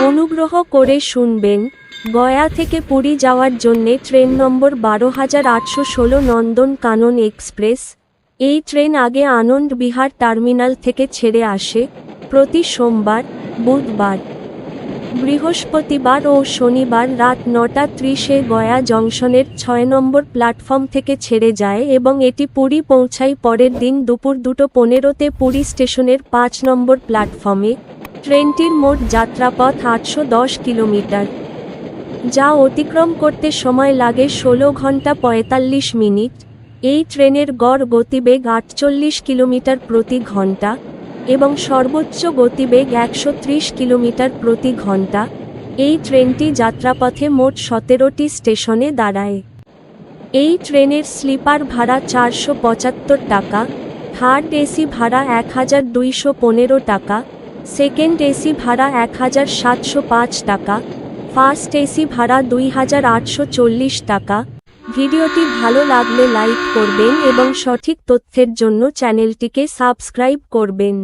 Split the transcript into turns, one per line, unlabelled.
অনুগ্রহ করে শুনবেন, গয়া থেকে পুরী যাওয়ার জন্যে ট্রেন নম্বর ১২৮১৬ নন্দন কানন এক্সপ্রেস। এই ট্রেন আগে আনন্দ বিহার টার্মিনাল থেকে ছেড়ে আসে প্রতি সোমবার, বুধবার, বৃহস্পতিবার ও শনিবার রাত ৯:৩০-এ গয়া জংশনের ৬ নম্বর প্ল্যাটফর্ম থেকে ছেড়ে যায় এবং এটি পুরী পৌঁছায় পরের দিন দুপুর ২:১৫-তে পুরী স্টেশনের ৫ নম্বর প্ল্যাটফর্মে। ট্রেনটির মোট যাত্রাপথ ৮১০ কিলোমিটার, যা অতিক্রম করতে সময় লাগে ১৬ ঘন্টা ৪৫ মিনিট। এই ট্রেনের গড় গতিবেগ ৪৮ কিলোমিটার প্রতি ঘন্টা এবং সর্বোচ্চ গতিবেগ ১৩০ কিলোমিটার প্রতি ঘন্টা। এই ট্রেনটি যাত্রাপথে মোট ১৭টি স্টেশনে দাঁড়ায়। এই ট্রেনের স্লিপার ভাড়া ৪৭৫ টাকা, থার্ড এসি ভাড়া ১২১৫ টাকা, সেকেন্ড এসি ভাড়া ১৭০৫ টাকা, ফার্স্ট এসি ভাড়া ২৮৪০ টাকা। ভিডিওটি ভালো লাগলে লাইক করবেন এবং সঠিক তথ্যের জন্য চ্যানেলটিকে সাবস্ক্রাইব করবেন।